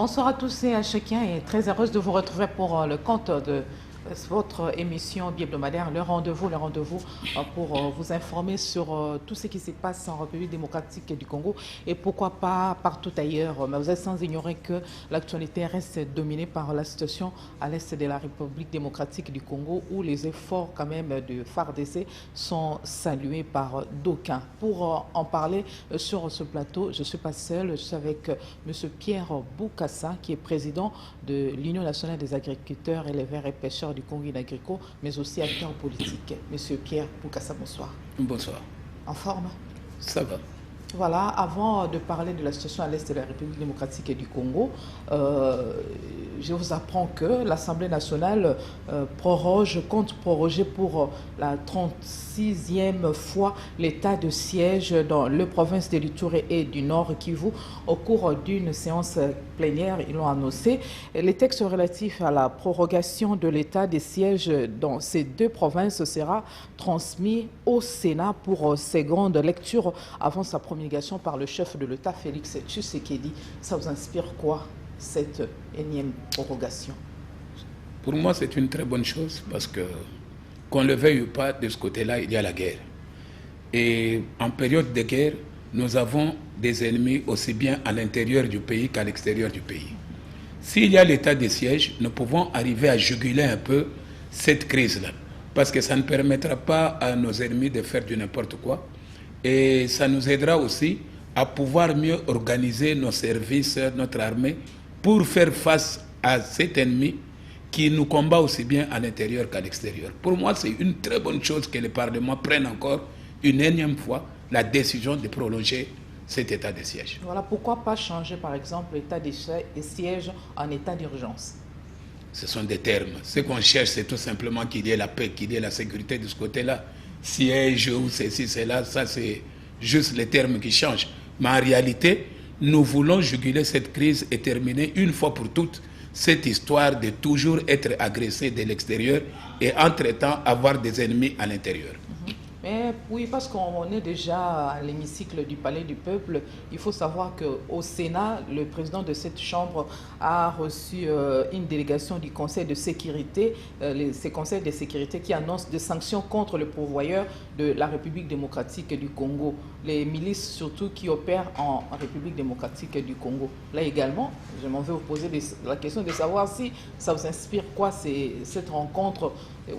Bonsoir à tous et à chacun et très heureuse de vous retrouver pour le compte de votre émission hebdomadaire, le rendez-vous pour vous informer sur tout ce qui se passe en République démocratique du Congo et pourquoi pas partout ailleurs. Mais vous êtes sans ignorer que l'actualité reste dominée par la situation à l'est de la République démocratique du Congo où les efforts quand même de FARDC sont salués par d'aucuns. Pour en parler sur ce plateau, je ne suis pas seul, je suis avec M. Pierre Boukassa qui est président de l'Union nationale des agriculteurs, éleveurs et pêcheurs du Congo Inagrico, mais aussi acteur politique. Monsieur Pierre Boukassa, bonsoir. Bonsoir. En forme? Ça va. Voilà, avant de parler de la situation à l'est de la République démocratique du Congo, je vous apprends que l'Assemblée nationale compte proroger pour la 36e fois l'état de siège dans les provinces de l'Ituri et du Nord Kivu. Au cours d'une séance plénière, ils l'ont annoncé. Les textes relatifs à la prorogation de l'état de siège dans ces deux provinces sera transmis au Sénat pour seconde lecture avant sa promulgation par le chef de l'État, Félix Tshisekedi. Ça vous inspire quoi, cette énième prorogation? Pour moi, c'est une très bonne chose parce que, qu'on le veuille ou pas, de ce côté-là, il y a la guerre. Et en période de guerre, nous avons des ennemis aussi bien à l'intérieur du pays qu'à l'extérieur du pays. S'il y a l'état de siège, nous pouvons arriver à juguler un peu cette crise-là. Parce que ça ne permettra pas à nos ennemis de faire du n'importe quoi. Et ça nous aidera aussi à pouvoir mieux organiser nos services, notre armée, pour faire face à cet ennemi qui nous combat aussi bien à l'intérieur qu'à l'extérieur. Pour moi, c'est une très bonne chose que le Parlement prenne encore une énième fois la décision de prolonger cet état de siège. Voilà, pourquoi pas changer par exemple l'état de siège en état d'urgence? Ce sont des termes. Ce qu'on cherche, c'est tout simplement qu'il y ait la paix, qu'il y ait la sécurité de ce côté-là. Siège ou ceci, cela, ça c'est juste les termes qui changent. Mais en réalité, nous voulons juguler cette crise et terminer une fois pour toutes cette histoire de toujours être agressé de l'extérieur et entre-temps avoir des ennemis à l'intérieur. Mais oui, parce qu'on est déjà à l'hémicycle du Palais du Peuple, il faut savoir qu'au Sénat, le président de cette chambre a reçu une délégation du Conseil de sécurité, ces conseils de sécurité qui annoncent des sanctions contre le pourvoyeur de la République démocratique du Congo, les milices surtout qui opèrent en République démocratique du Congo. Là également, je m'en vais vous poser la question de savoir si ça vous inspire quoi cette rencontre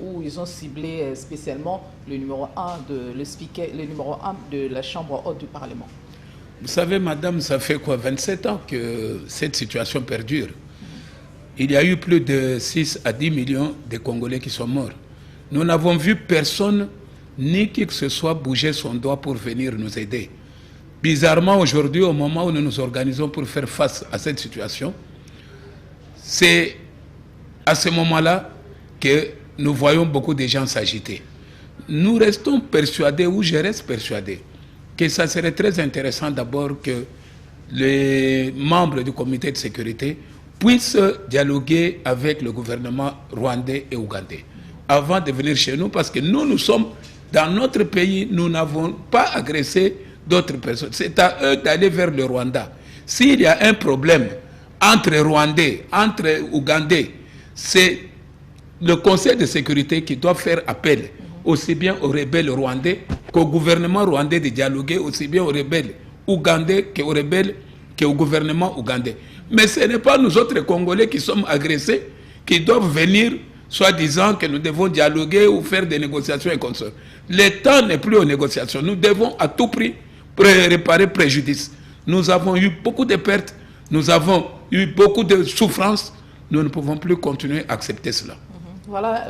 où ils ont ciblé spécialement le numéro 1 de la Chambre haute du Parlement. Vous savez, madame, ça fait quoi, 27 ans que cette situation perdure. Il y a eu plus de 6 à 10 millions de Congolais qui sont morts. Nous n'avons vu personne, ni qui que ce soit, bouger son doigt pour venir nous aider. Bizarrement, aujourd'hui, au moment où nous nous organisons pour faire face à cette situation, c'est à ce moment-là que nous voyons beaucoup de gens s'agiter. Nous restons persuadés, ou je reste persuadé, que ça serait très intéressant d'abord que les membres du comité de sécurité puissent dialoguer avec le gouvernement rwandais et ougandais avant de venir chez nous, parce que nous sommes dans notre pays, nous n'avons pas agressé d'autres personnes. C'est à eux d'aller vers le Rwanda. S'il y a un problème entre Rwandais, entre Ougandais, c'est le Conseil de sécurité qui doit faire appel aussi bien aux rebelles rwandais qu'au gouvernement rwandais de dialoguer, aussi bien aux rebelles ougandais qu'aux rebelles qu'au gouvernement ougandais. Mais ce n'est pas nous autres Congolais qui sommes agressés qui doivent venir, soi-disant que nous devons dialoguer ou faire des négociations et consorts. Le temps n'est plus aux négociations. Nous devons à tout prix réparer préjudice. Nous avons eu beaucoup de pertes, nous avons eu beaucoup de souffrances. Nous ne pouvons plus continuer à accepter cela. Voilà,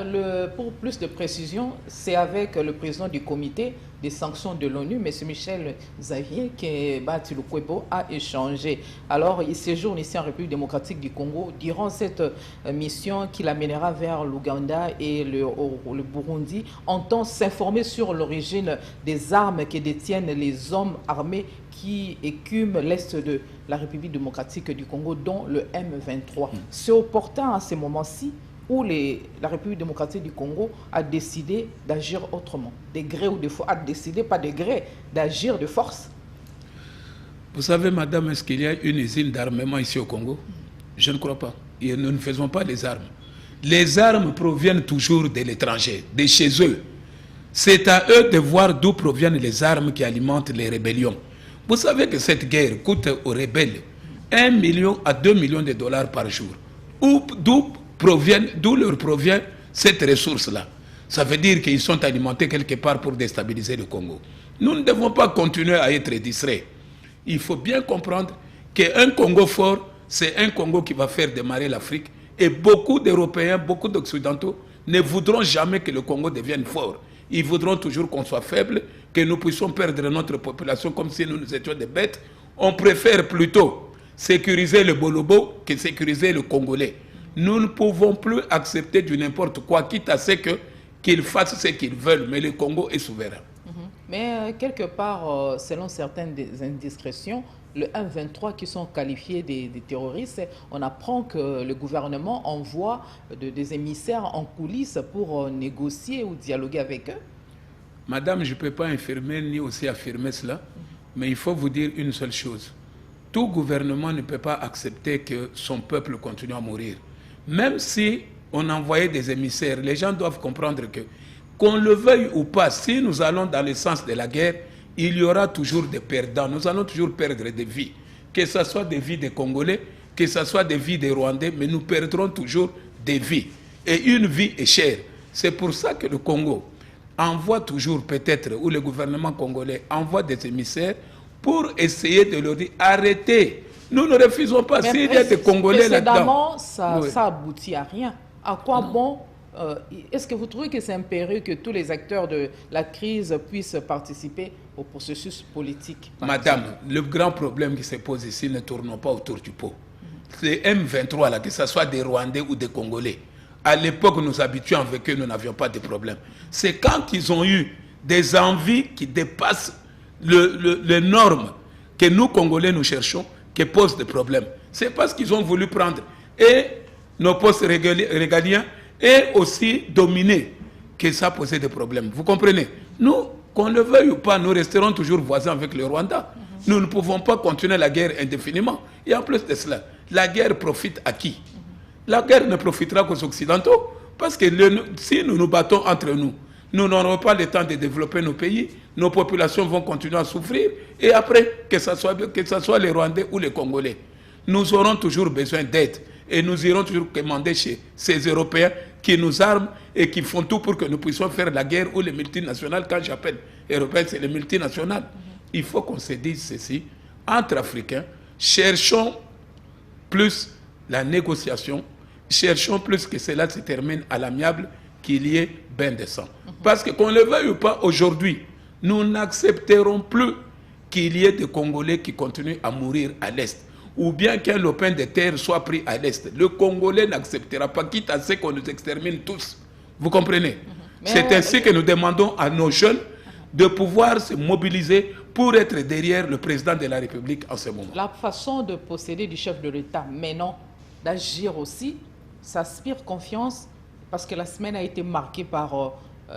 pour plus de précision, c'est avec le président du comité des sanctions de l'ONU, M. Michel Xavier, que Bati Lukwebo a échangé. Alors, il séjourne ici en République démocratique du Congo. Durant cette mission qui l'amènera vers l'Ouganda et le Burundi, entend s'informer sur l'origine des armes que détiennent les hommes armés qui écument l'est de la République démocratique du Congo, dont le M23. C'est opportun à ce moment-ci où la République démocratique du Congo a décidé d'agir autrement, de gré ou de force, a décidé, pas de gré, d'agir de force. Vous savez, madame, est-ce qu'il y a une usine d'armement ici au Congo? Je ne crois pas. Et nous ne faisons pas les armes. Les armes proviennent toujours de l'étranger, de chez eux. C'est à eux de voir d'où proviennent les armes qui alimentent les rébellions. Vous savez que cette guerre coûte aux rebelles 1 million à 2 millions de dollars par jour. D'où leur provient cette ressource-là? Ça veut dire qu'ils sont alimentés quelque part pour déstabiliser le Congo. Nous ne devons pas continuer à être distraits. Il faut bien comprendre qu'un Congo fort, c'est un Congo qui va faire démarrer l'Afrique. Et beaucoup d'Européens, beaucoup d'Occidentaux ne voudront jamais que le Congo devienne fort. Ils voudront toujours qu'on soit faible, que nous puissions perdre notre population comme si nous étions des bêtes. On préfère plutôt sécuriser le Bolobo que sécuriser le Congolais. Nous ne pouvons plus accepter du n'importe quoi, quitte à ce qu'ils fassent ce qu'ils veulent, mais le Congo est souverain. Mais quelque part, selon certaines indiscrétions, le M23 qui sont qualifiés des terroristes, on apprend que le gouvernement envoie des émissaires en coulisses pour négocier ou dialoguer avec eux. Madame, je ne peux pas infirmer ni aussi affirmer cela, mais il faut vous dire une seule chose. Tout gouvernement ne peut pas accepter que son peuple continue à mourir. Même si on envoyait des émissaires, les gens doivent comprendre que, qu'on le veuille ou pas, si nous allons dans le sens de la guerre, il y aura toujours des perdants. Nous allons toujours perdre des vies. Que ce soit des vies des Congolais, que ce soit des vies des Rwandais, mais nous perdrons toujours des vies. Et une vie est chère. C'est pour ça que le Congo envoie toujours peut-être, ou le gouvernement congolais envoie des émissaires pour essayer de leur dire arrêtez. Nous ne refusons pas. S'il y a des Congolais là-dedans. Ça aboutit à rien. À quoi bon? Est-ce que vous trouvez que c'est impérieux que tous les acteurs de la crise puissent participer au processus politique? Madame, le grand problème qui se pose ici, ne tournons pas autour du pot. C'est M23 là, que ce soit des Rwandais ou des Congolais. À l'époque, nous habituons avec eux, nous n'avions pas de problème. C'est quand ils ont eu des envies qui dépassent les normes que nous, Congolais, nous cherchons, qui posent des problèmes. C'est parce qu'ils ont voulu prendre et nos postes régaliens et aussi dominer que ça posait des problèmes. Vous comprenez? Nous, qu'on le veuille ou pas, nous resterons toujours voisins avec le Rwanda. Nous ne pouvons pas continuer la guerre indéfiniment. Et en plus de cela, la guerre profite à qui? La guerre ne profitera qu'aux Occidentaux. Parce que si nous nous battons entre nous, nous n'aurons pas le temps de développer nos pays, nos populations vont continuer à souffrir. Et après, que ce soit les Rwandais ou les Congolais, nous aurons toujours besoin d'aide. Et nous irons toujours commander chez ces Européens qui nous arment et qui font tout pour que nous puissions faire la guerre ou les multinationales. Quand j'appelle Européens, c'est les multinationales. Il faut qu'on se dise ceci. Entre Africains, cherchons plus la négociation, cherchons plus que cela se termine à l'amiable, qu'il y ait bain de sang. Parce que qu'on le veuille ou pas, aujourd'hui, nous n'accepterons plus qu'il y ait des Congolais qui continuent à mourir à l'Est. Ou bien qu'un lopin de terre soit pris à l'Est. Le Congolais n'acceptera pas, quitte à ce qu'on nous extermine tous. Vous comprenez? C'est ainsi que nous demandons à nos jeunes de pouvoir se mobiliser pour être derrière le président de la République en ce moment. La façon de procéder du chef de l'État, mais non, d'agir aussi, ça aspire confiance, parce que la semaine a été marquée par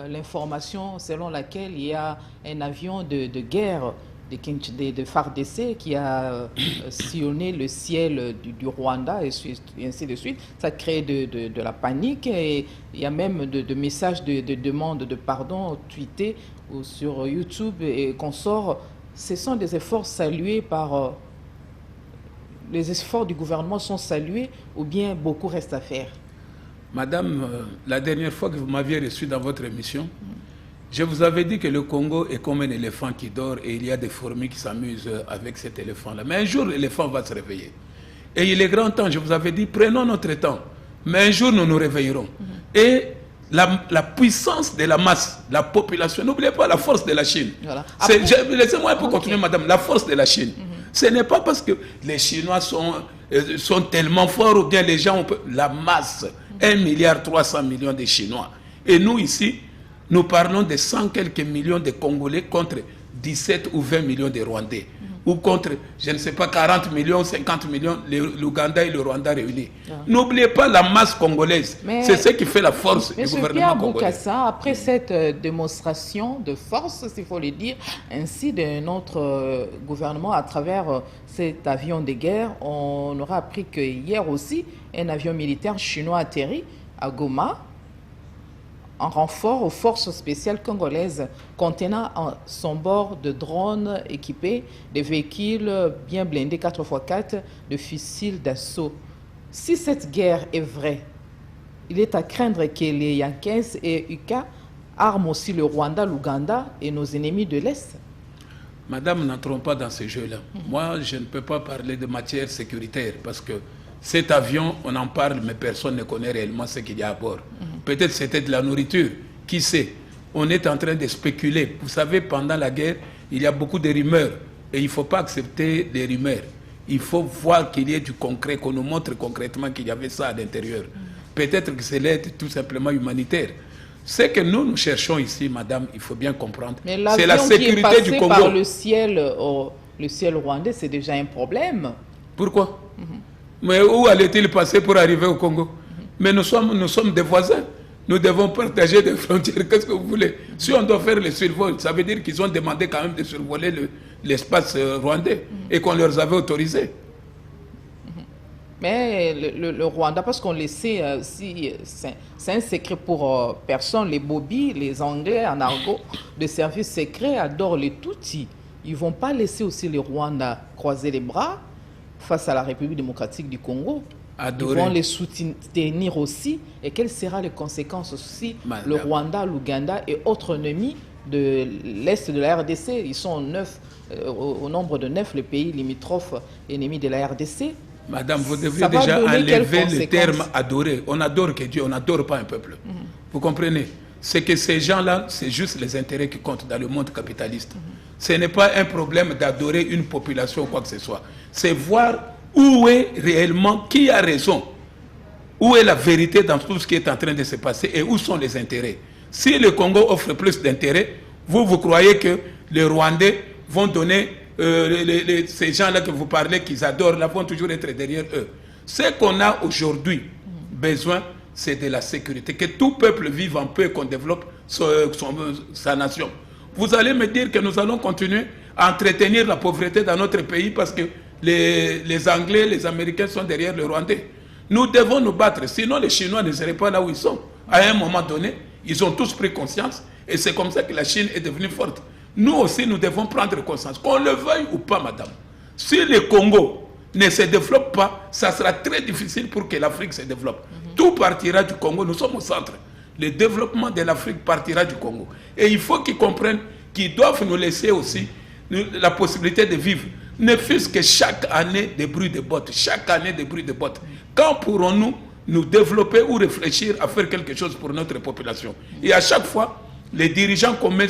l'information selon laquelle il y a un avion de guerre de FARDC qui a sillonné le ciel du Rwanda et ainsi de suite. Ça crée de la panique et il y a même de messages de demande de pardon tweetés ou sur YouTube et consorts. Ce sont des efforts salués par... les efforts du gouvernement sont salués ou bien beaucoup reste à faire? Madame, la dernière fois que vous m'aviez reçu dans votre émission, je vous avais dit que le Congo est comme un éléphant qui dort et il y a des fourmis qui s'amusent avec cet éléphant-là. Mais un jour, l'éléphant va se réveiller. Et il est grand temps, je vous avais dit, prenons notre temps. Mais un jour, nous nous réveillerons. Et la puissance de la masse, la population, n'oubliez pas la force de la Chine. Voilà. Laissez-moi un peu continuer, madame. La force de la Chine. Ce n'est pas parce que les Chinois sont tellement forts ou bien les gens... La masse, 1,3 milliard de Chinois. Et nous, ici... Nous parlons de 100 quelques millions de Congolais contre 17 ou 20 millions de Rwandais. ou contre, je ne sais pas, 40 millions, 50 millions, l'Ouganda et le Rwanda réunis. N'oubliez pas la masse congolaise. C'est ce qui fait la force du gouvernement congolais. Boukassa, après cette démonstration de force, s'il faut le dire, ainsi de notre gouvernement à travers cet avion de guerre, on aura appris que hier aussi, un avion militaire chinois atterri à Goma, en renfort aux forces spéciales congolaises, contenant à son bord de drones équipés, des véhicules bien blindés 4x4, de fusiles d'assaut. Si cette guerre est vraie, il est à craindre que les Yankees et UK arment aussi le Rwanda, l'Ouganda et nos ennemis de l'Est. Madame, n'entrons pas dans ce jeu-là. Moi, je ne peux pas parler de matière sécuritaire parce que cet avion, on en parle, mais personne ne connaît réellement ce qu'il y a à bord. Peut-être c'était de la nourriture, qui sait. On est en train de spéculer. Vous savez, pendant la guerre, il y a beaucoup de rumeurs. Et il ne faut pas accepter les rumeurs. Il faut voir qu'il y ait du concret, qu'on nous montre concrètement qu'il y avait ça à l'intérieur. Peut-être que c'est l'aide tout simplement humanitaire. Ce que nous cherchons ici, madame, il faut bien comprendre, c'est la sécurité du Congo. Par le ciel rwandais, c'est déjà un problème. Pourquoi? Mais où allait-il passer pour arriver au Congo? Mais nous sommes des voisins. Nous devons partager des frontières. Qu'est-ce que vous voulez? Si on doit faire le survol, ça veut dire qu'ils ont demandé quand même de survoler l'espace rwandais et qu'on leur avait autorisé. Mais le Rwanda, parce qu'on le sait, c'est un secret pour personne. Les Bobby, les Anglais en argot de services secrets adorent les Tutsis. Ils ne vont pas laisser aussi les Rwandais croiser les bras face à la République démocratique du Congo. Adoré. Ils vont les soutenir aussi. Et quelles seront les conséquences aussi? Madame. Le Rwanda, l'Ouganda et autres ennemis de l'Est de la RDC, ils sont 9, au nombre de 9 les pays limitrophes ennemis de la RDC. Madame, vous devriez déjà enlever le terme adorer. On adore que Dieu, on n'adore pas un peuple. Vous comprenez? C'est que ces gens-là, c'est juste les intérêts qui comptent dans le monde capitaliste. Ce n'est pas un problème d'adorer une population ou quoi que ce soit. C'est voir où est réellement, qui a raison, où est la vérité dans tout ce qui est en train de se passer et où sont les intérêts. Si le Congo offre plus d'intérêts, vous croyez que les Rwandais vont donner, ces gens-là que vous parlez, qu'ils adorent, là, vont toujours être derrière eux. Ce qu'on a aujourd'hui besoin, c'est de la sécurité, que tout peuple vive en paix et qu'on développe sa nation. Vous allez me dire que nous allons continuer à entretenir la pauvreté dans notre pays parce que les Anglais, les Américains sont derrière les Rwandais. Nous devons nous battre, sinon les Chinois ne seraient pas là où ils sont. À un moment donné, ils ont tous pris conscience et c'est comme ça que la Chine est devenue forte. Nous aussi, nous devons prendre conscience, qu'on le veuille ou pas, madame. Si le Congo ne se développe pas, ça sera très difficile pour que l'Afrique se développe. Tout partira du Congo, nous sommes au centre. Le développement de l'Afrique partira du Congo. Et il faut qu'ils comprennent qu'ils doivent nous laisser aussi la possibilité de vivre. Ne fût-ce que chaque année des bruits de bottes, chaque année des bruits de bottes. Quand pourrons-nous nous développer ou réfléchir à faire quelque chose pour notre population? Et à chaque fois, les dirigeants qu'on met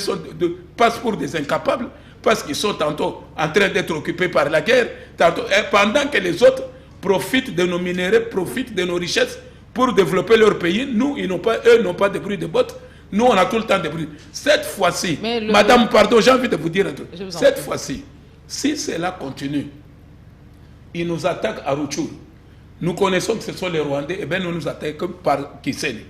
passent pour des incapables parce qu'ils sont tantôt en train d'être occupés par la guerre, tantôt, pendant que les autres profitent de nos minéraux, profitent de nos richesses pour développer leur pays. Nous, eux n'ont pas de bruit de bottes. Nous, on a tout le temps de bruit. Cette fois-ci, madame, pardon, j'ai envie de vous dire un truc. Cette fois-ci, si cela continue, ils nous attaquent à Rutshuru. Nous connaissons que ce sont les Rwandais, et bien nous nous attaquons par Kisene.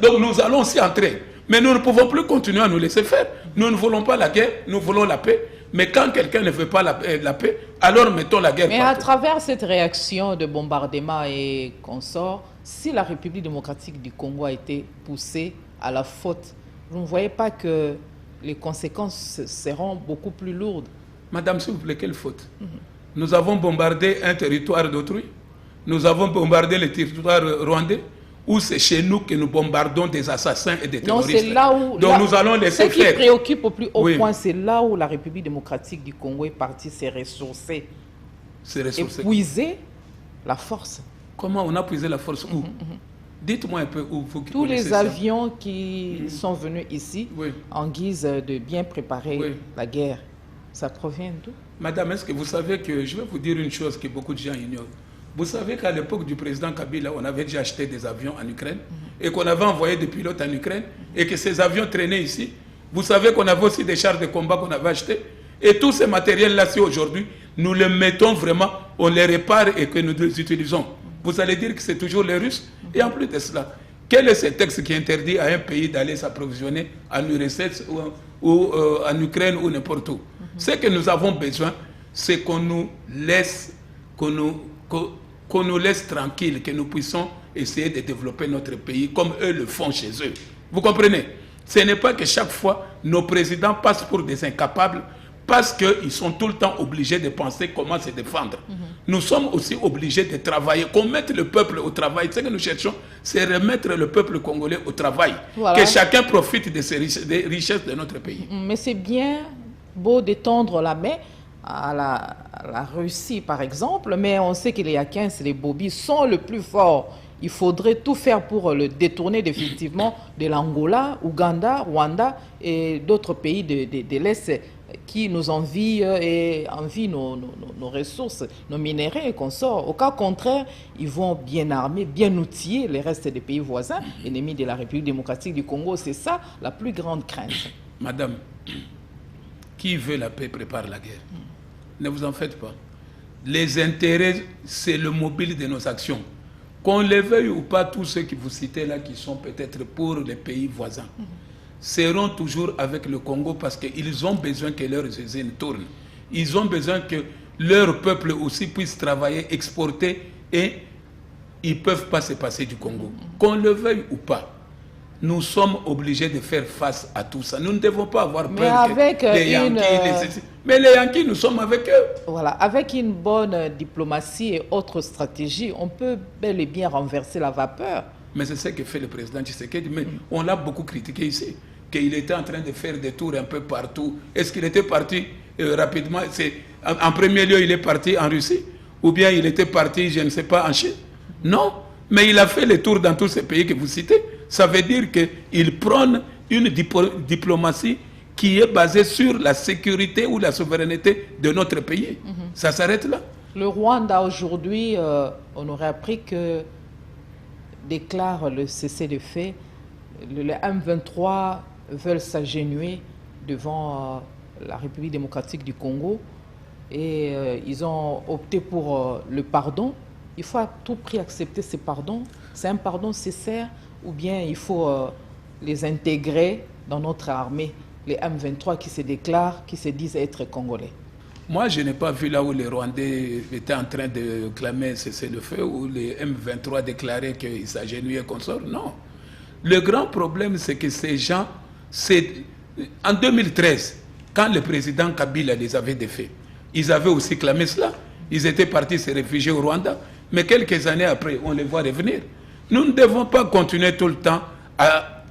Donc nous allons aussi entrer. Mais nous ne pouvons plus continuer à nous laisser faire. Nous ne voulons pas la guerre, nous voulons la paix. Mais quand quelqu'un ne veut pas la paix, alors mettons la guerre. Mais partout. À travers cette réaction de bombardement et consorts, si la République démocratique du Congo a été poussée à la faute, vous ne voyez pas que les conséquences seront beaucoup plus lourdes? Madame, s'il vous plaît, quelle faute? Nous avons bombardé un territoire d'autrui. Nous avons bombardé le territoire rwandais. Ou c'est chez nous que nous bombardons des assassins et des terroristes? Non, c'est là où... Donc nous allons laisser faire. Ce qui préoccupe au plus haut point, c'est là où la République démocratique du Congo est partie se ressourcer. Épuiser la force. Comment on a puisé la force? Où? Dites-moi un peu où vous connaissez ça. Tous les avions qui sont venus ici en guise de bien préparer la guerre, ça provient d'où? Madame, est-ce que vous savez que... Je vais vous dire une chose que beaucoup de gens ignorent. Vous savez qu'à l'époque du président Kabila, on avait déjà acheté des avions en Ukraine et qu'on avait envoyé des pilotes en Ukraine et que ces avions traînaient ici. Vous savez qu'on avait aussi des chars de combat qu'on avait achetés Et tous ces matériels-là, si aujourd'hui, nous les mettons vraiment, on les répare et que nous les utilisons, vous allez dire que c'est toujours les Russes. Et en plus de cela, quel est ce texte qui interdit à un pays d'aller s'approvisionner en URSS ou en Ukraine ou n'importe où? Ce que nous avons besoin, c'est qu'on nous laisse, qu'on nous laisse tranquille, que nous puissions essayer de développer notre pays comme eux le font chez eux. Vous comprenez? Ce n'est pas que chaque fois, nos présidents passent pour des incapables parce qu'ils sont tout le temps obligés de penser comment se défendre. Nous sommes aussi obligés de travailler, qu'on mette le peuple au travail. Ce que nous cherchons, c'est remettre le peuple congolais au travail. Voilà. Que chacun profite des richesses de notre pays. Mais c'est bien beau d'étendre la main à la Russie, par exemple, mais on sait que les Yakiens et les Bobis sont le plus forts. Il faudrait tout faire pour le détourner définitivement de l'Angola, Ouganda, Rwanda et d'autres pays de l'Est qui nous envient et envient nos ressources, nos minéraux et qu'on sort. Au cas contraire, ils vont bien armer, bien outiller les restes des pays voisins, ennemis de la République démocratique du Congo. C'est ça la plus grande crainte. Madame, qui veut la paix prépare la guerre. Ne vous en faites pas. Les intérêts, c'est le mobile de nos actions. Qu'on les veuille ou pas, tous ceux qui vous citez là, qui sont peut-être pour les pays voisins, seront toujours avec le Congo parce qu'ils ont besoin que leurs usines tournent. Ils ont besoin que leur peuple aussi puisse travailler, exporter et ils ne peuvent pas se passer du Congo. Qu'on le veuille ou pas, nous sommes obligés de faire face à tout ça. Nous ne devons pas avoir peur que les Yankees... Mais les Yankees, nous sommes avec eux. Voilà, avec une bonne diplomatie et autres stratégies, on peut bel et bien renverser la vapeur. Mais c'est ce que fait le président Tshisekedi. Mais on l'a beaucoup critiqué ici, qu'il était en train de faire des tours un peu partout. Est-ce qu'il était parti rapidement? En premier lieu, il est parti en Russie? Ou bien il était parti, je ne sais pas, en Chine? Non, mais il a fait les tours dans tous ces pays que vous citez. Ça veut dire qu'il prône une diplomatie qui est basée sur la sécurité ou la souveraineté de notre pays. Ça s'arrête là. Le Rwanda aujourd'hui, on aurait appris que déclare le cessez-le-feu. Le M23 veulent s'agenouiller devant la République démocratique du Congo et ils ont opté pour le pardon. Il faut à tout prix accepter ces pardons. C'est un pardon sincère ou bien il faut les intégrer dans notre armée, les M23 qui se déclarent, qui se disent être congolais? Moi, je n'ai pas vu là où les Rwandais étaient en train de clamer cessez-le-feu, où les M23 déclaraient qu'ils s'agenouillaient qu'on sort. Non. Le grand problème, c'est que ces gens, en 2013, quand le président Kabila les avait défaits, ils avaient aussi clamé cela. Ils étaient partis se réfugier au Rwanda, mais quelques années après, on les voit revenir. Nous ne devons pas continuer tout le temps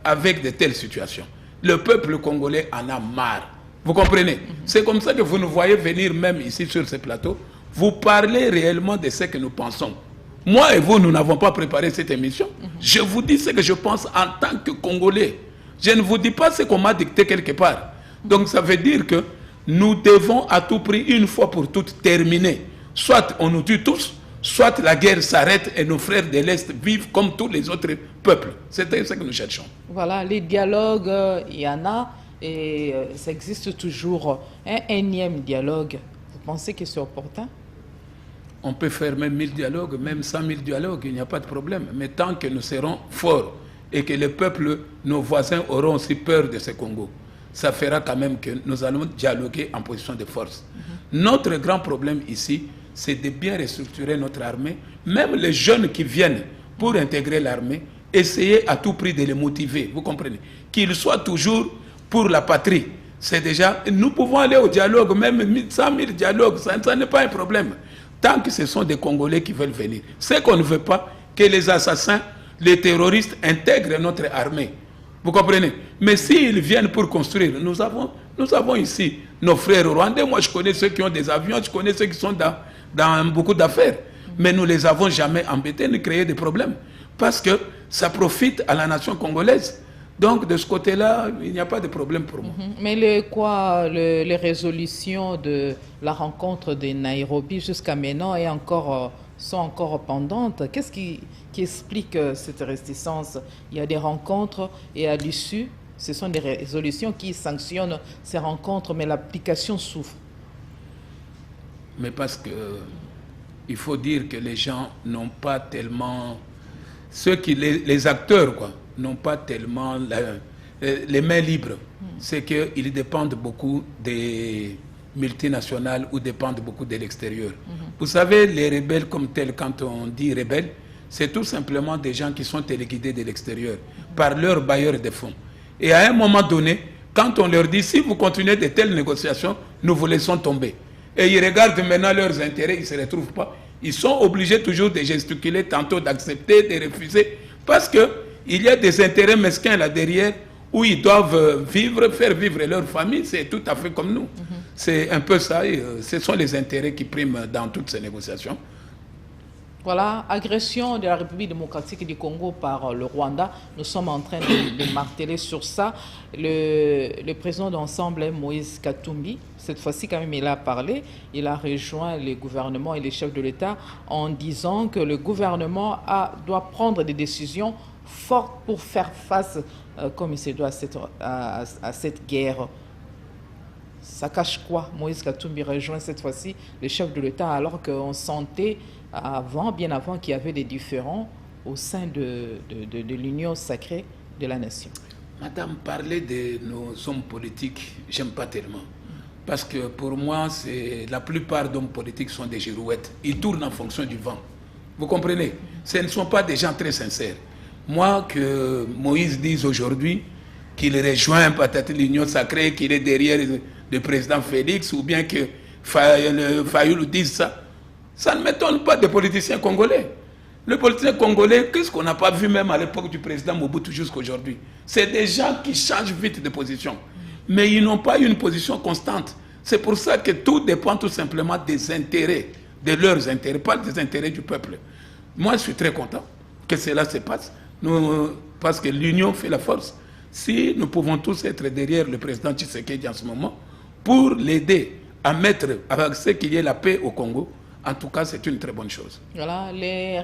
avec de telles situations. Le peuple congolais en a marre. Vous comprenez? C'est comme ça que vous nous voyez venir même ici sur ce plateau. Vous parlez réellement de ce que nous pensons. Moi et vous, nous n'avons pas préparé cette émission. Je vous dis ce que je pense en tant que Congolais. Je ne vous dis pas ce qu'on m'a dicté quelque part. Donc ça veut dire que nous devons à tout prix, une fois pour toutes, terminer. Soit on nous tue tous, soit la guerre s'arrête et nos frères de l'Est vivent comme tous les autres peuples. C'est ce que nous cherchons. Voilà, les dialogues, il y en a et ça existe toujours. Un énième dialogue, vous pensez que c'est opportun? On peut faire même 1000 dialogues, même 100 000 dialogues, il n'y a pas de problème. Mais tant que nous serons forts et que les peuples, nos voisins, auront aussi peur de ce Congo, ça fera quand même que nous allons dialoguer en position de force. Notre grand problème ici, c'est de bien restructurer notre armée. Même les jeunes qui viennent pour intégrer l'armée, essayer à tout prix de les motiver, vous comprenez? Qu'ils soient toujours pour la patrie. C'est déjà, nous pouvons aller au dialogue, même 100 000 dialogues, ça n'est pas un problème. Tant que ce sont des Congolais qui veulent venir. C'est qu'on ne veut pas que les assassins, les terroristes intègrent notre armée. Vous comprenez? Mais s'ils viennent pour construire, nous avons ici nos frères rwandais. Moi, je connais ceux qui ont des avions, je connais ceux qui sont dans beaucoup d'affaires. Mais nous ne les avons jamais embêtés, ni créé des problèmes. Parce que ça profite à la nation congolaise. Donc, de ce côté-là, il n'y a pas de problème pour moi. Mais les résolutions de la rencontre de Nairobi jusqu'à maintenant sont encore pendantes. Qu'est-ce qui explique cette réticence? Il y a des rencontres et à l'issue, Ce sont des résolutions qui sanctionnent ces rencontres, mais l'application souffre. Mais parce que il faut dire que les gens n'ont pas tellement... les acteurs, quoi, n'ont pas tellement les mains libres. C'est qu'ils dépendent beaucoup des multinationales ou dépendent beaucoup de l'extérieur. Vous savez, les rebelles comme tels, quand on dit rebelles, c'est tout simplement des gens qui sont téléguidés de l'extérieur par leurs bailleurs de fonds. Et à un moment donné, quand on leur dit, si vous continuez de telles négociations, nous vous laissons tomber. Et ils regardent maintenant leurs intérêts, ils ne se retrouvent pas. Ils sont obligés toujours de gesticuler, tantôt d'accepter, de refuser, parce qu'il y a des intérêts mesquins là derrière, où ils doivent vivre, faire vivre leur famille, c'est tout à fait comme nous. C'est un peu ça, et, ce sont les intérêts qui priment dans toutes ces négociations. Voilà, agression de la République démocratique du Congo par le Rwanda. Nous sommes en train de marteler sur ça. Le président d'ensemble, Moïse Katumbi, cette fois-ci quand même il a parlé, il a rejoint les gouvernements et les chefs de l'État en disant que le gouvernement doit prendre des décisions fortes pour faire face, comme il se doit, à cette guerre. Ça cache quoi? Moïse Katumbi rejoint cette fois-ci les chefs de l'État alors qu'on sentait bien avant qu'il y avait des différends au sein de l'union sacrée de la nation. Madame, parler de nos hommes politiques, j'aime pas tellement. Parce que pour moi, la plupart d'hommes politiques sont des girouettes. Ils tournent en fonction du vent. Vous comprenez? Ce ne sont pas des gens très sincères. Moi, que Moïse dise aujourd'hui qu'il rejoint peut-être l'union sacrée, qu'il est derrière le président Félix, ou bien que Fayoulou dise ça, ça ne m'étonne pas des politiciens congolais. Le politicien congolais, qu'est-ce qu'on n'a pas vu même à l'époque du président Mobutu jusqu'à aujourd'hui? C'est des gens qui changent vite de position. Mais ils n'ont pas une position constante. C'est pour ça que tout dépend tout simplement des intérêts, de leurs intérêts, pas des intérêts du peuple. Moi, je suis très content que cela se passe, parce que l'union fait la force. Si nous pouvons tous être derrière le président Tshisekedi en ce moment, pour l'aider à ce qu'il y ait la paix au Congo, en tout cas, c'est une très bonne chose. Voilà, les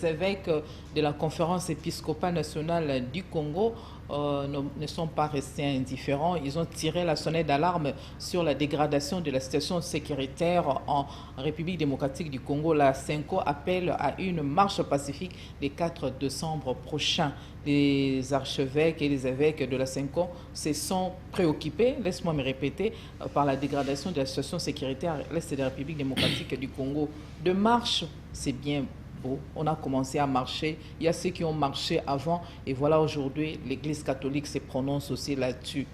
évêques de la conférence épiscopale nationale du Congo ne sont pas restés indifférents. Ils ont tiré la sonnette d'alarme sur la dégradation de la situation sécuritaire en République démocratique du Congo. La CENCO appelle à une marche pacifique le 4 décembre prochain. Les archevêques et les évêques de la CENCO se sont préoccupés, laisse-moi me répéter, par la dégradation de la situation sécuritaire à l'est de la République démocratique du Congo. De marche, c'est bien beau. On a commencé à marcher. Il y a ceux qui ont marché avant. Et voilà, aujourd'hui, l'Église catholique se prononce aussi là-dessus.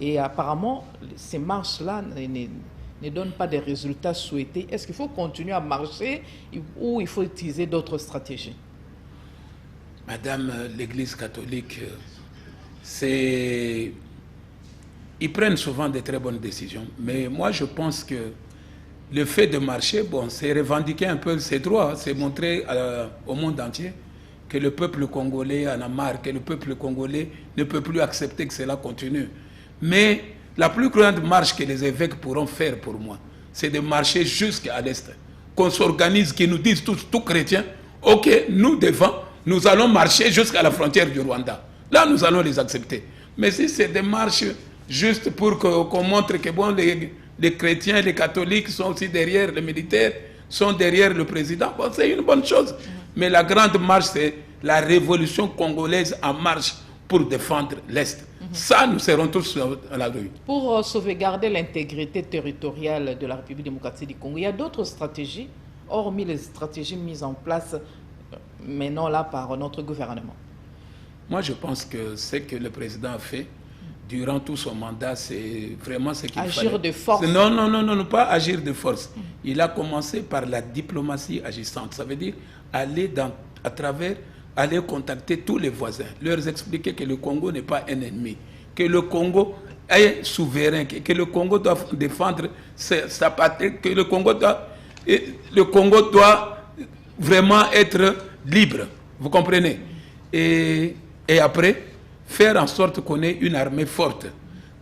Et apparemment, ces marches-là ne donnent pas des résultats souhaités. Est-ce qu'il faut continuer à marcher ou il faut utiliser d'autres stratégies? Madame, l'Église catholique, ils prennent souvent de très bonnes décisions. Mais moi, je pense que le fait de marcher, bon, c'est revendiquer un peu ses droits, c'est montrer au monde entier que le peuple congolais en a marre, que le peuple congolais ne peut plus accepter que cela continue. Mais la plus grande marche que les évêques pourront faire pour moi, c'est de marcher jusqu'à l'Est. Qu'on s'organise, qu'ils nous disent tous, tout chrétiens, ok, nous devant, nous allons marcher jusqu'à la frontière du Rwanda. Là, nous allons les accepter. Mais si c'est des marches juste pour qu'on montre que bon, les chrétiens, les catholiques sont aussi derrière, les militaires sont derrière le président, bon, c'est une bonne chose. Mais la grande marche, c'est la révolution congolaise en marche pour défendre l'Est. Ça, nous serons tous à la rue. Pour sauvegarder l'intégrité territoriale de la République démocratique du Congo, il y a d'autres stratégies, hormis les stratégies mises en place maintenant là par notre gouvernement. Moi, je pense que ce que le président a fait durant tout son mandat, c'est vraiment ce qu'il fallait. Agir de force. Non, pas agir de force. Il a commencé par la diplomatie agissante. Ça veut dire aller aller contacter tous les voisins, leur expliquer que le Congo n'est pas un ennemi, que le Congo est souverain, que le Congo doit défendre sa patrie, que le Congo doit vraiment être libre. Vous comprenez? Et après, faire en sorte qu'on ait une armée forte.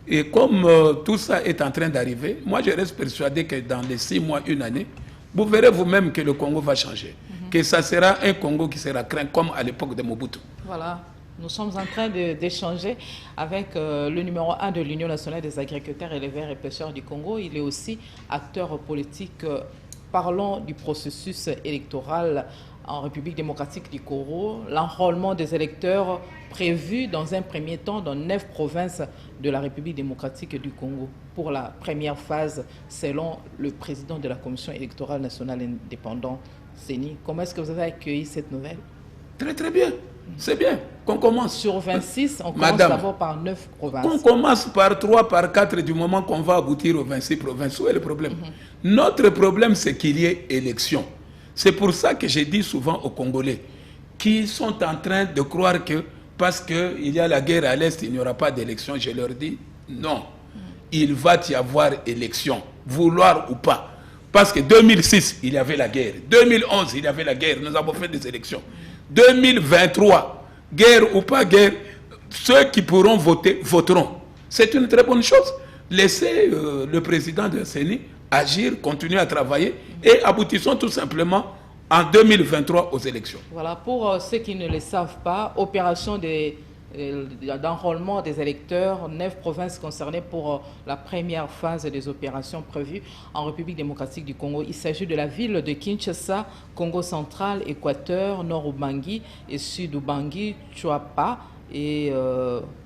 Et comme tout ça est en train d'arriver, moi je reste persuadé que dans les 6 mois, une année, vous verrez vous-même que le Congo va changer. Que ça sera un Congo qui sera craint comme à l'époque de Mobutu. Voilà. Nous sommes en train d'échanger avec le numéro 1 de l'Union nationale des agriculteurs, éleveurs et pêcheurs du Congo. Il est aussi acteur politique. Parlons du processus électoral en République démocratique du Congo. L'enrôlement des électeurs prévu dans un premier temps dans 9 provinces de la République démocratique du Congo pour la première phase selon le président de la Commission électorale nationale indépendante, CENI. Comment est-ce que vous avez accueilli cette nouvelle? Très très bien. C'est bien qu'on commence. Sur 26, on commence d'abord par 9 provinces. Qu'on commence par 3, par 4 du moment qu'on va aboutir aux 26 provinces. Où est le problème? Notre problème, c'est qu'il y ait élection. C'est pour ça que j'ai dit souvent aux Congolais qui sont en train de croire que parce qu'il y a la guerre à l'Est, il n'y aura pas d'élection. Je leur dis non. Il va y avoir élection, vouloir ou pas. Parce que 2006, il y avait la guerre. 2011, il y avait la guerre. Nous avons fait des élections. 2023, guerre ou pas guerre, ceux qui pourront voter, voteront. C'est une très bonne chose. Laissez le président de CENI agir, continuer à travailler et aboutissons tout simplement en 2023 aux élections. Voilà, pour ceux qui ne le savent pas, opération d'enrôlement des électeurs, 9 provinces concernées pour la première phase des opérations prévues en République démocratique du Congo. Il s'agit de la ville de Kinshasa, Congo central, Équateur, Nord Ubangi et Sud Ubangi, Chuapa et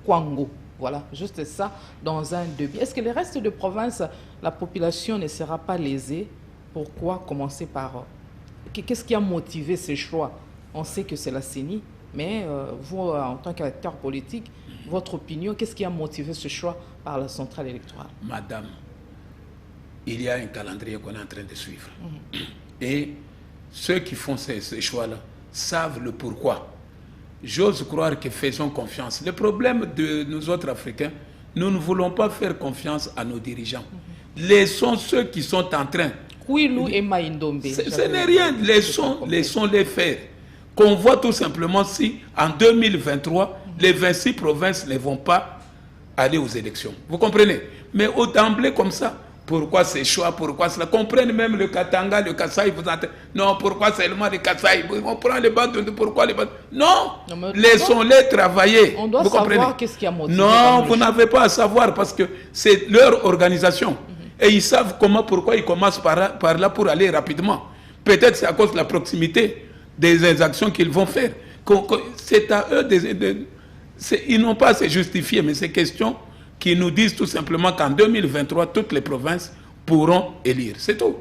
Kwango. Voilà, juste ça dans un début. Est-ce que les restes de provinces, la population ne sera pas lésée? Pourquoi commencer par... Qu'est-ce qui a motivé ces choix? On sait que c'est la CENI, mais vous, en tant qu'acteur politique, votre opinion, qu'est-ce qui a motivé ce choix par la centrale électorale? Madame, il y a un calendrier qu'on est en train de suivre. Et ceux qui font ces choix-là savent le pourquoi. J'ose croire que faisons confiance. Le problème de nous autres Africains, nous ne voulons pas faire confiance à nos dirigeants. Laissons ceux qui sont en train. Kouilou et Maïndombe. Ce n'est rien, laissons-les faire. Qu'on voit tout simplement si en 2023, les 26 provinces ne vont pas aller aux élections. Vous comprenez? Mais d'emblée comme ça, pourquoi ces choix, pourquoi cela? Comprennent même le Katanga, le Kasaï, vous entendez? Non, pourquoi seulement les Kasaï? On prend les bandes, pourquoi les bandes? Non, laissons-les travailler. On doit savoir qu'est-ce qui a motivé. Non, vous n'avez pas à savoir parce que c'est leur organisation. Et ils savent pourquoi ils commencent par là pour aller rapidement. Peut-être c'est à cause de la proximité des actions qu'ils vont faire. C'est à eux, ils n'ont pas à se justifier, mais c'est question qui nous disent tout simplement qu'en 2023, toutes les provinces pourront élire. C'est tout.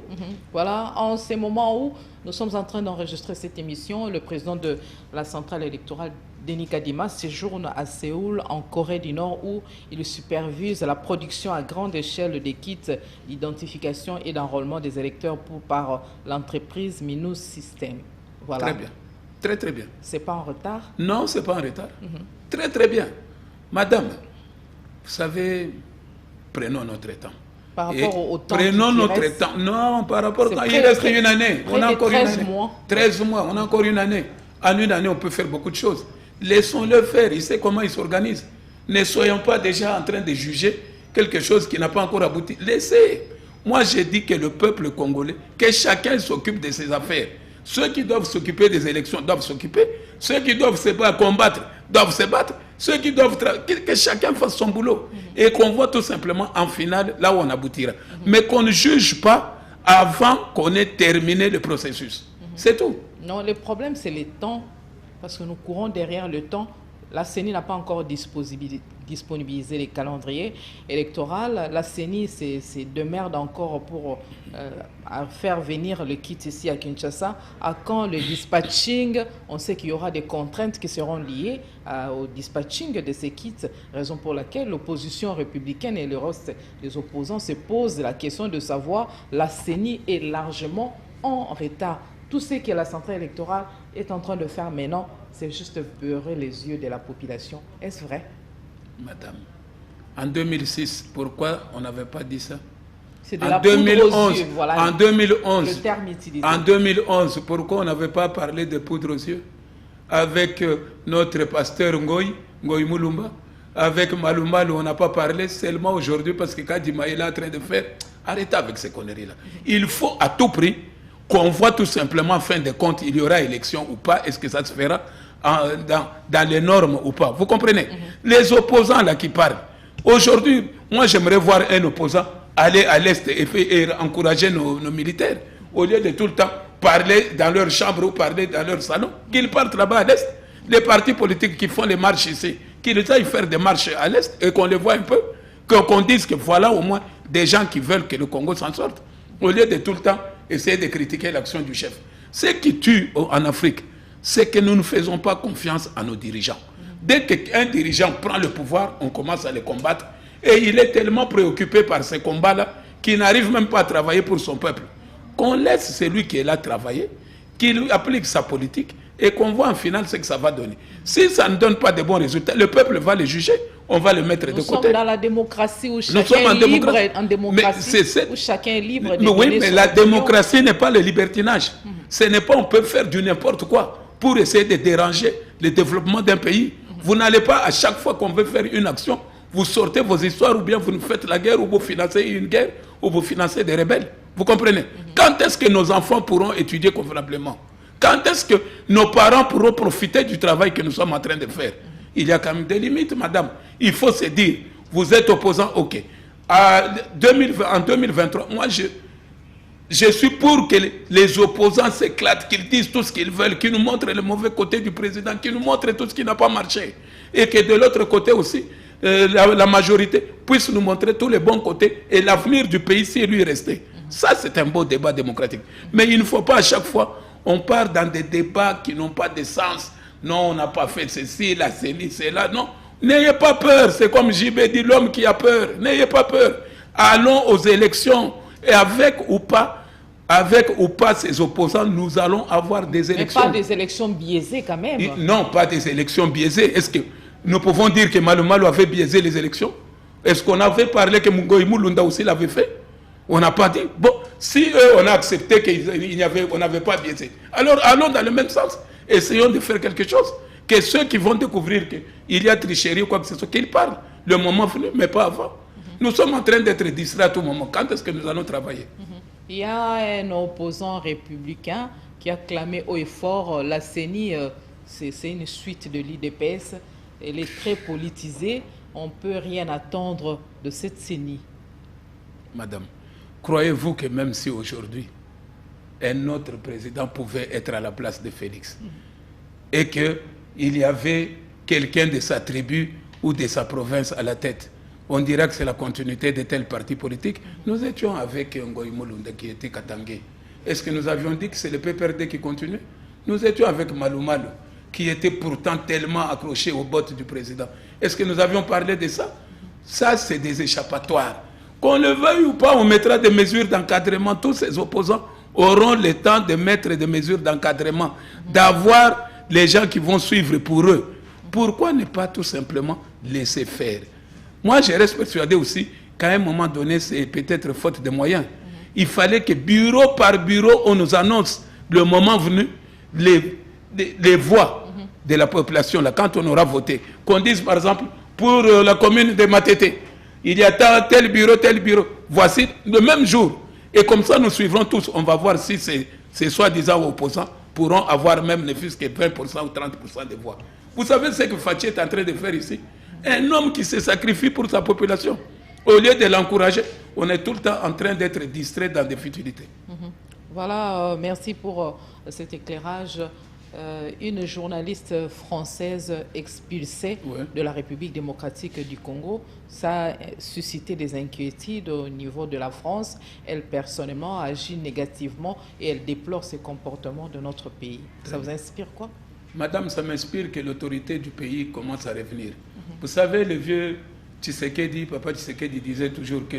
Voilà, en ces moments où nous sommes en train d'enregistrer cette émission, le président de la centrale électorale, Denis Kadima, séjourne à Séoul, en Corée du Nord, où il supervise la production à grande échelle des kits d'identification et d'enrôlement des électeurs par l'entreprise Minus System. Voilà. Très bien. Très, très bien. C'est pas en retard? Non, c'est pas en retard. Très, très bien. Madame, vous savez, prenons notre temps. Par rapport au temps prenons notre temps. Non, par rapport à... Il reste une année. On a encore 13 une année. mois. 13 mois, on a encore une année. En une année, on peut faire beaucoup de choses. Laissons-le faire. Il sait comment il s'organise. Ne soyons pas déjà en train de juger quelque chose qui n'a pas encore abouti. Laissez. Moi, j'ai dit que le peuple congolais, que chacun s'occupe de ses affaires. Ceux qui doivent s'occuper des élections doivent s'occuper. Ceux qui doivent se combattre doivent se battre. Ceux qui doivent... Que chacun fasse son boulot. Et qu'on voit tout simplement en finale là où on aboutira. Mais qu'on ne juge pas avant qu'on ait terminé le processus. C'est tout. Non, le problème, c'est le temps. Parce que nous courons derrière le temps. La CENI n'a pas encore disponibilisé les calendriers électoraux. La CENI se démerde encore pour faire venir le kit ici à Kinshasa. À quand le dispatching? On sait qu'il y aura des contraintes qui seront liées au dispatching de ces kits, raison pour laquelle l'opposition républicaine et le reste des opposants se posent la question de savoir la CENI est largement en retard. Tout ce que la centrale électorale est en train de faire maintenant, c'est juste beurrer les yeux de la population. Est-ce vrai? Madame, en 2006, pourquoi on n'avait pas dit ça? C'est de la poudre aux yeux, voilà. En 2011, le terme utilisé. En 2011, pourquoi on n'avait pas parlé de poudre aux yeux? Avec notre pasteur Ngoy Moulumba, avec Malumalu, on n'a pas parlé seulement aujourd'hui parce que Kadima est là en train de faire. Arrêtez avec ces conneries-là. Il faut à tout prix qu'on voit tout simplement, en fin de compte, il y aura élection ou pas, est-ce que ça se fera dans les normes ou pas. Vous comprenez? Les opposants là qui parlent. Aujourd'hui, moi j'aimerais voir un opposant aller à l'Est et encourager nos militaires. Au lieu de tout le temps parler dans leur chambre ou parler dans leur salon, qu'ils partent là-bas à l'Est. Les partis politiques qui font les marches ici, qu'ils aillent faire des marches à l'Est et qu'on les voit un peu, qu'on dise que voilà au moins des gens qui veulent que le Congo s'en sorte, au lieu de tout le temps essayer de critiquer l'action du chef. Ce qui tue en Afrique, c'est que nous ne faisons pas confiance à nos dirigeants. Dès qu'un dirigeant prend le pouvoir, on commence à les combattre et il est tellement préoccupé par ces combats-là qu'il n'arrive même pas à travailler pour son peuple. Qu'on laisse celui qui est là travailler, qu'il applique sa politique et qu'on voit en finale ce que ça va donner. Si ça ne donne pas de bons résultats, le peuple va les juger, on va le mettre de côté. Nous sommes dans la démocratie où chacun est libre, où chacun est libre de oui, mais la démocratie n'est pas le libertinage. Ce n'est pas on peut faire du n'importe quoi pour essayer de déranger le développement d'un pays. Vous n'allez pas, à chaque fois qu'on veut faire une action, vous sortez vos histoires ou bien vous nous faites la guerre ou vous financez une guerre ou vous financez des rebelles. Vous comprenez? Quand est-ce que nos enfants pourront étudier convenablement? Quand est-ce que nos parents pourront profiter du travail que nous sommes en train de faire? Il y a quand même des limites, madame. Il faut se dire, vous êtes opposant, ok. En 2023, moi je suis pour que les opposants s'éclatent, qu'ils disent tout ce qu'ils veulent, qu'ils nous montrent le mauvais côté du président, qu'ils nous montrent tout ce qui n'a pas marché. Et que de l'autre côté aussi, la majorité puisse nous montrer tous les bons côtés et l'avenir du pays si lui restait. Ça, c'est un beau débat démocratique. Mais il ne faut pas à chaque fois, on part dans des débats qui n'ont pas de sens. Non, on n'a pas fait ceci, la CENI, c'est là. Non, n'ayez pas peur. C'est comme JB dit, l'homme qui a peur. N'ayez pas peur. Allons aux élections. Et avec ou pas ces opposants, nous allons avoir des élections. Mais pas des élections biaisées quand même. Non, pas des élections biaisées. Est-ce que nous pouvons dire que Malo Malo avait biaisé les élections? Est-ce qu'on avait parlé que Mungoï Moulunda aussi l'avait fait? On n'a pas dit. Bon, si eux, on a accepté qu'on n'avait pas biaisé, alors allons dans le même sens. Essayons de faire quelque chose. Que ceux qui vont découvrir qu'il y a tricherie ou quoi que ce soit, qu'ils parlent. Le moment venu, mais pas avant. Nous sommes en train d'être distraits à tout moment. Quand est-ce que nous allons travailler? Il y a un opposant républicain qui a clamé haut et fort la CENI, c'est une suite de l'IDPS. Elle est très politisée. On ne peut rien attendre de cette CENI. Madame, croyez-vous que même si aujourd'hui, un autre président pouvait être à la place de Félix et qu'il y avait quelqu'un de sa tribu ou de sa province à la tête, on dirait que c'est la continuité de tel parti politique. Nous étions avec Ngoï Moulunda qui était Katangé. Est-ce que nous avions dit que c'est le PPRD qui continuait? Nous étions avec Malou Malou qui était pourtant tellement accroché aux bottes du président. Est-ce que nous avions parlé de ça? Ça, c'est des échappatoires. Qu'on le veuille ou pas, on mettra des mesures d'encadrement. Tous ces opposants auront le temps de mettre des mesures d'encadrement, d'avoir les gens qui vont suivre pour eux. Pourquoi ne pas tout simplement laisser faire? Moi, je reste persuadé aussi qu'à un moment donné, c'est peut-être faute de moyens. Il fallait que bureau par bureau, on nous annonce le moment venu les voix de la population, là, quand on aura voté. Qu'on dise, par exemple, pour la commune de Matete, il y a tel bureau, voici le même jour. Et comme ça, nous suivrons tous. On va voir si ces soi-disant opposants pourront avoir même ne fût-ce que 20% ou 30% des voix. Vous savez ce que Fatih est en train de faire ici? Un homme qui se sacrifie pour sa population. Au lieu de l'encourager, on est tout le temps en train d'être distrait dans des futilités. Voilà, merci pour cet éclairage. Une journaliste française expulsée de la République démocratique du Congo, ça a suscité des inquiétudes au niveau de la France. Elle, personnellement, agit négativement et elle déplore ces comportements de notre pays. Ça vous inspire quoi? Madame, ça m'inspire que l'autorité du pays commence à revenir. Vous savez, le vieux Tshisekedi, papa Tshisekedi disait toujours que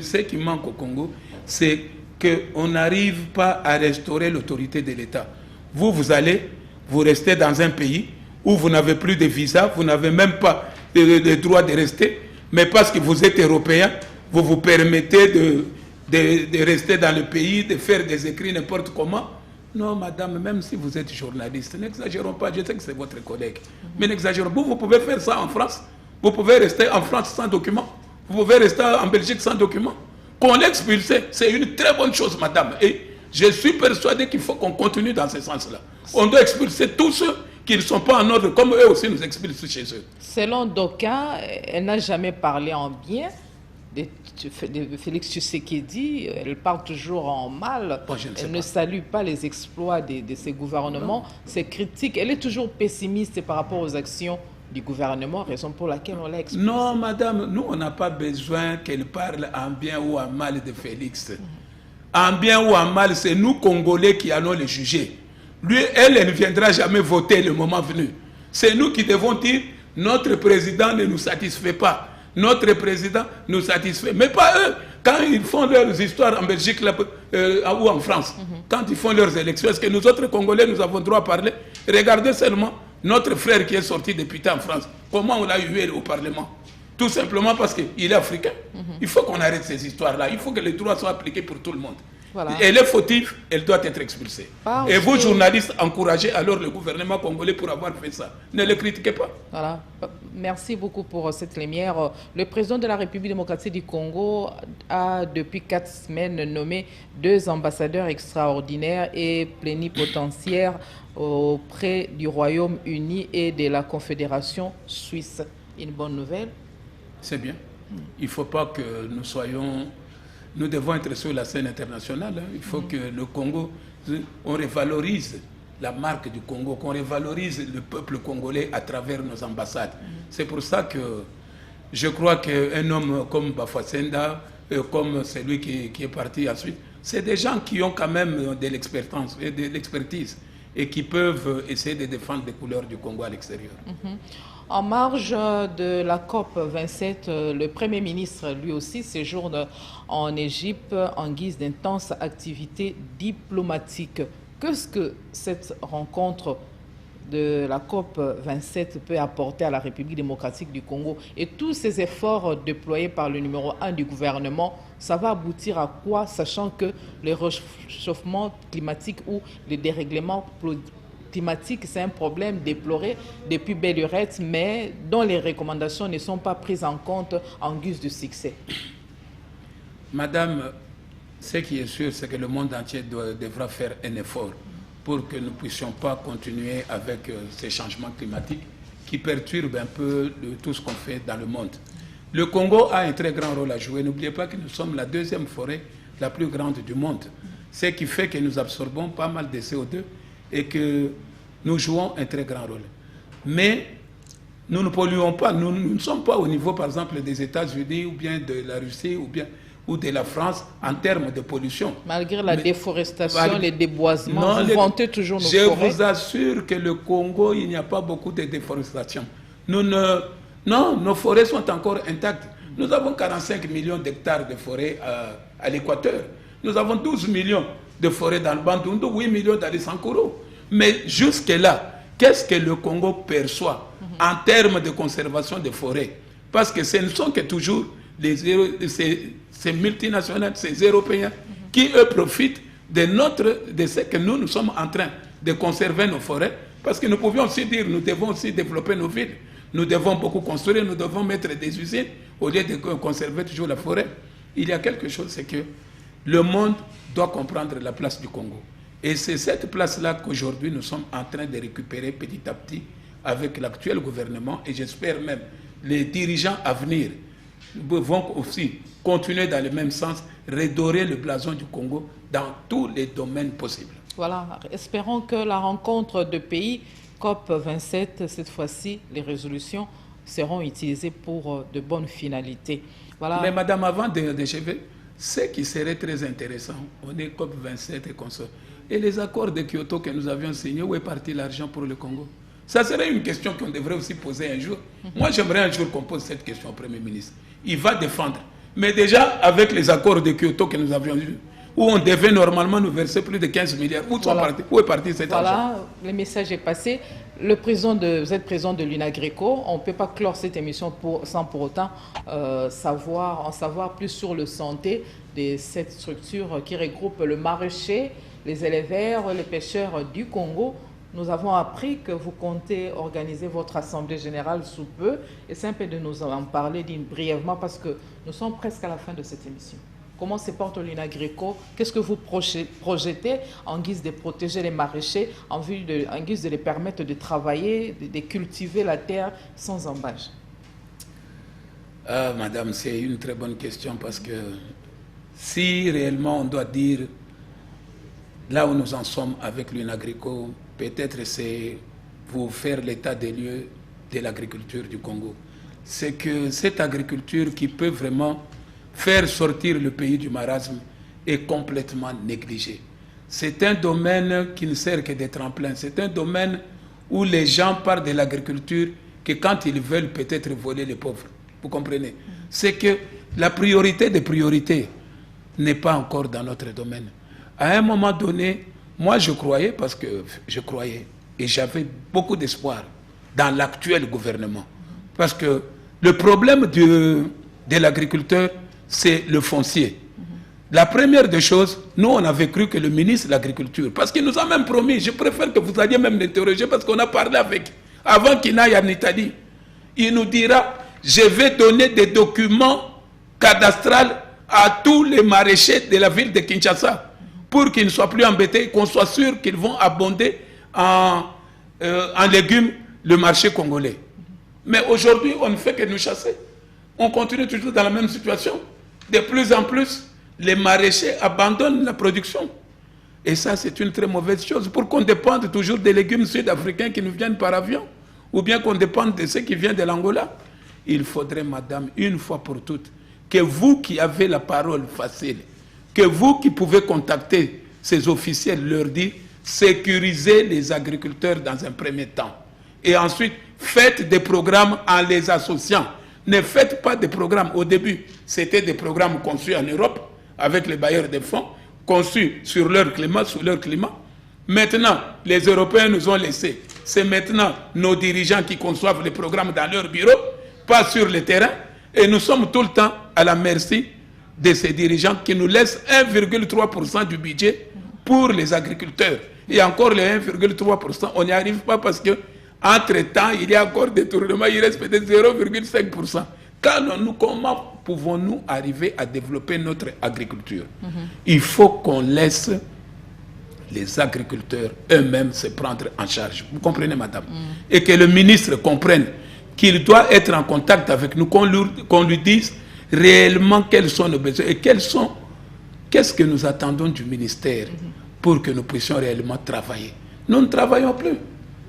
ce qui manque au Congo, c'est qu'on n'arrive pas à restaurer l'autorité de l'État. Vous allez, vous restez dans un pays où vous n'avez plus de visa, vous n'avez même pas le droit de rester, mais parce que vous êtes européen, vous vous permettez de rester dans le pays, de faire des écrits n'importe comment. Non, madame, même si vous êtes journaliste, n'exagérons pas, je sais que c'est votre collègue, mais n'exagérons pas. Vous pouvez faire ça en France, vous pouvez rester en France sans document, vous pouvez rester en Belgique sans document. Qu'on l'expulse, c'est une très bonne chose, madame. Et je suis persuadé qu'il faut qu'on continue dans ce sens-là. On doit expulser tous ceux qui ne sont pas en ordre, comme eux aussi nous expliquent chez eux. Selon d'aucuns, elle n'a jamais parlé en bien de Félix Tshisekedi. Elle parle toujours en mal. Bon, elle ne salue pas les exploits de ses gouvernements. Ses critiques, elle est toujours pessimiste par rapport aux actions du gouvernement, raison pour laquelle on l'a expliqué. Non, madame, nous, on n'a pas besoin qu'elle parle en bien ou en mal de Félix. En bien ou en mal, c'est nous, Congolais, qui allons le juger. Lui, elle ne viendra jamais voter le moment venu. C'est nous qui devons dire, notre président ne nous satisfait pas. Notre président nous satisfait. Mais pas eux. Quand ils font leurs histoires en Belgique là, ou en France, quand ils font leurs élections, est-ce que nous autres Congolais, nous avons droit à parler? Regardez seulement notre frère qui est sorti député en France. Comment on l'a eu au Parlement? Tout simplement parce qu'il est africain. Il faut qu'on arrête ces histoires-là. Il faut que les droits soient appliqués pour tout le monde. Voilà. Elle est fautive, elle doit être expulsée. Et vous, journalistes, encouragez alors le gouvernement congolais pour avoir fait ça. Ne le critiquez pas. Voilà. Merci beaucoup pour cette lumière. Le président de la République démocratique du Congo a, depuis 4 semaines, nommé 2 ambassadeurs extraordinaires et plénipotentiaires auprès du Royaume-Uni et de la Confédération suisse. Une bonne nouvelle? C'est bien. Il ne faut pas que nous soyons... Nous devons être sur la scène internationale. Il faut que le Congo, on revalorise la marque du Congo, qu'on revalorise le peuple congolais à travers nos ambassades. C'est pour ça que je crois qu'un homme comme Bafouassenda, comme celui qui est parti ensuite, c'est des gens qui ont quand même de l'expertise et qui peuvent essayer de défendre les couleurs du Congo à l'extérieur. En marge de la COP 27, le Premier ministre, lui aussi, séjourne en Égypte en guise d'intenses activités diplomatiques. Qu'est-ce que cette rencontre de la COP 27 peut apporter à la République démocratique du Congo? Et tous ces efforts déployés par le numéro 1 du gouvernement, ça va aboutir à quoi, sachant que le réchauffement climatique ou le dérèglement climatique, c'est un problème déploré depuis belle lurette, mais dont les recommandations ne sont pas prises en compte en guise de succès. Madame, ce qui est sûr, c'est que le monde entier devra faire un effort pour que nous ne puissions pas continuer avec ces changements climatiques qui perturbent un peu tout ce qu'on fait dans le monde. Le Congo a un très grand rôle à jouer. N'oubliez pas que nous sommes la 2e forêt la plus grande du monde, ce qui fait que nous absorbons pas mal de CO2 et que nous jouons un très grand rôle. Mais nous ne polluons pas. Nous ne sommes pas au niveau, par exemple, des États-Unis ou bien de la Russie ou de la France en termes de pollution. Malgré la déforestation, les déboisements, vous vantez toujours nos forêts. Je vous assure que le Congo, il n'y a pas beaucoup de déforestation. Non, nos forêts sont encore intactes. Nous avons 45 millions d'hectares de forêts à l'équateur. Nous avons 12 millions de forêts dans le Bandundu, 8 millions dans les Sankuru. Mais jusque-là, qu'est-ce que le Congo perçoit en termes de conservation des forêts? Parce que ce ne sont que toujours ces multinationales, ces Européens, qui, eux, profitent de ce que nous sommes en train de conserver nos forêts. Parce que nous pouvions aussi dire, nous devons aussi développer nos villes. Nous devons beaucoup construire, nous devons mettre des usines au lieu de conserver toujours la forêt. Il y a quelque chose, c'est que le monde doit comprendre la place du Congo. Et c'est cette place-là qu'aujourd'hui nous sommes en train de récupérer petit à petit avec l'actuel gouvernement. Et j'espère même les dirigeants à venir vont aussi continuer dans le même sens, redorer le blason du Congo dans tous les domaines possibles. Voilà, espérons que la rencontre de pays COP27, cette fois-ci, les résolutions seront utilisées pour de bonnes finalités. Voilà. Mais madame, avant d'achever, ce qui serait très intéressant, on est COP27 et consort. Et les accords de Kyoto que nous avions signés, où est parti l'argent pour le Congo? Ça serait une question qu'on devrait aussi poser un jour. Moi, j'aimerais un jour qu'on pose cette question au Premier ministre. Il va défendre. Mais déjà, avec les accords de Kyoto que nous avions eus, où on devait normalement nous verser plus de 15 milliards, où est parti cet argent? Voilà, le message est passé. Vous êtes président de l'UNAGRECO. On ne peut pas clore cette émission sans pour autant en savoir plus sur le santé de cette structure qui regroupe le maraîcher, les éleveurs, les pêcheurs du Congo. Nous avons appris que vous comptez organiser votre assemblée générale sous peu. Et c'est un peu de nous en parler brièvement parce que nous sommes presque à la fin de cette émission. comment se porte l'UNAGRICO, qu'est-ce que vous projetez en guise de protéger les maraîchers, en guise de les permettre de travailler, de cultiver la terre sans embâche? Ah, madame, c'est une très bonne question parce que si réellement on doit dire là où nous en sommes avec l'UNAGRICO, peut-être c'est vous faire l'état des lieux de l'agriculture du Congo. C'est que cette agriculture qui peut vraiment faire sortir le pays du marasme est complètement négligée. C'est un domaine qui ne sert que de tremplin. C'est un domaine où les gens parlent de l'agriculture que quand ils veulent peut-être voler les pauvres. Vous comprenez? C'est que la priorité des priorités n'est pas encore dans notre domaine. À un moment donné, moi je croyais, parce que je croyais, et j'avais beaucoup d'espoir dans l'actuel gouvernement. Parce que le problème de l'agriculteur, c'est le foncier. La première des choses, nous on avait cru que le ministre de l'Agriculture, parce qu'il nous a même promis, je préfère que vous alliez même l'interroger, parce qu'on a parlé avec, avant qu'il n'aille en Italie, il nous dira, je vais donner des documents cadastrales à tous les maraîchers de la ville de Kinshasa, pour qu'ils ne soient plus embêtés, qu'on soit sûr qu'ils vont abonder en légumes le marché congolais. Mais aujourd'hui, on ne fait que nous chasser. On continue toujours dans la même situation. De plus en plus, les maraîchers abandonnent la production. Et ça, c'est une très mauvaise chose. Pour qu'on dépende toujours des légumes sud-africains qui nous viennent par avion, ou bien qu'on dépende de ceux qui viennent de l'Angola, il faudrait, madame, une fois pour toutes, que vous qui avez la parole facile, que vous qui pouvez contacter ces officiels, leur dire, sécurisez les agriculteurs dans un premier temps. Et ensuite, faites des programmes en les associant. Ne faites pas des programmes. Au début, c'était des programmes conçus en Europe, avec les bailleurs de fonds, conçus sur leur climat, sous leur climat. Maintenant, les Européens nous ont laissé. C'est maintenant nos dirigeants qui conçoivent les programmes dans leur bureau, pas sur le terrain. Et nous sommes tout le temps à la merci de ces dirigeants qui nous laissent 1,3% du budget pour les agriculteurs. Et encore les 1,3%, on n'y arrive pas parce que entre-temps, il y a encore des tournements, il reste peut-être 0,5%. Comment pouvons-nous arriver à développer notre agriculture? Il faut qu'on laisse les agriculteurs eux-mêmes se prendre en charge. Vous comprenez, madame? Et que le ministre comprenne qu'il doit être en contact avec nous, qu'on lui dise réellement quels sont nos besoins et qu'est-ce que nous attendons du ministère pour que nous puissions réellement travailler. Nous ne travaillons plus.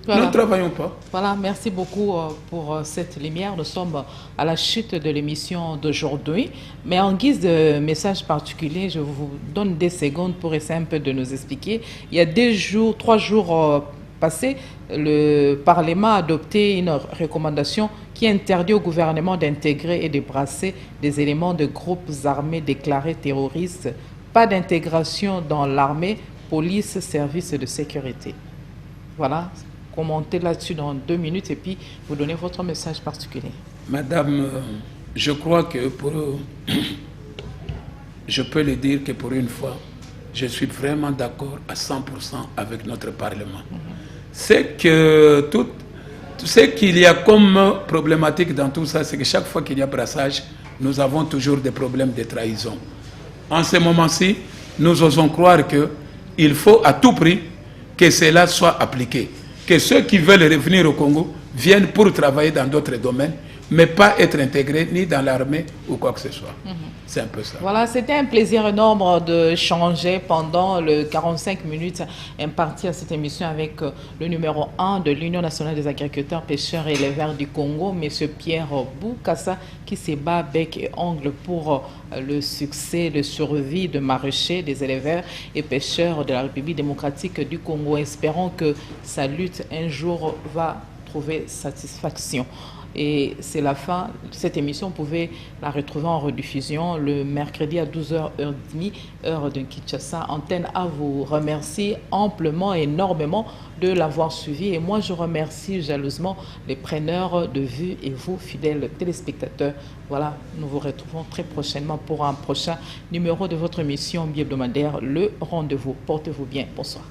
Voilà. Nous ne travaillons pas. Voilà, merci beaucoup pour cette lumière. Nous sommes à la chute de l'émission d'aujourd'hui. Mais en guise de message particulier, je vous donne des secondes pour essayer un peu de nous expliquer. Il y a 3 jours passés, le Parlement a adopté une recommandation qui interdit au gouvernement d'intégrer et de brasser des éléments de groupes armés déclarés terroristes. Pas d'intégration dans l'armée, police, services de sécurité. Voilà. Commentez là-dessus dans 2 minutes et puis vous donnez votre message particulier. Madame, je crois que je peux le dire que pour une fois, je suis vraiment d'accord à 100% avec notre Parlement. C'est que ce qu'il y a comme problématique dans tout ça, c'est que chaque fois qu'il y a brassage, nous avons toujours des problèmes de trahison. En ce moment-ci, nous osons croire qu'il faut à tout prix que cela soit appliqué. Que ceux qui veulent revenir au Congo viennent pour travailler dans d'autres domaines, mais pas être intégrés ni dans l'armée ou quoi que ce soit. C'est un peu ça. Voilà, c'était un plaisir énorme de changer pendant le 45 minutes imparti à cette émission avec le numéro 1 de l'Union nationale des agriculteurs, pêcheurs et éleveurs du Congo, M. Pierre Boukassa, qui se bat bec et ongle pour le succès, le survie de maraîchers, des éleveurs et pêcheurs de la République démocratique du Congo. Espérons que sa lutte un jour va trouver satisfaction. Et c'est la fin. Cette émission, vous pouvez la retrouver en rediffusion le mercredi à 12h30, heure de Kinshasa. Antenne A vous remercie amplement, énormément de l'avoir suivi. Et moi, je remercie jalousement les preneurs de vue et vous, fidèles téléspectateurs. Voilà, nous vous retrouvons très prochainement pour un prochain numéro de votre émission bi-hebdomadaire, Le Rendez-vous. Portez-vous bien. Bonsoir.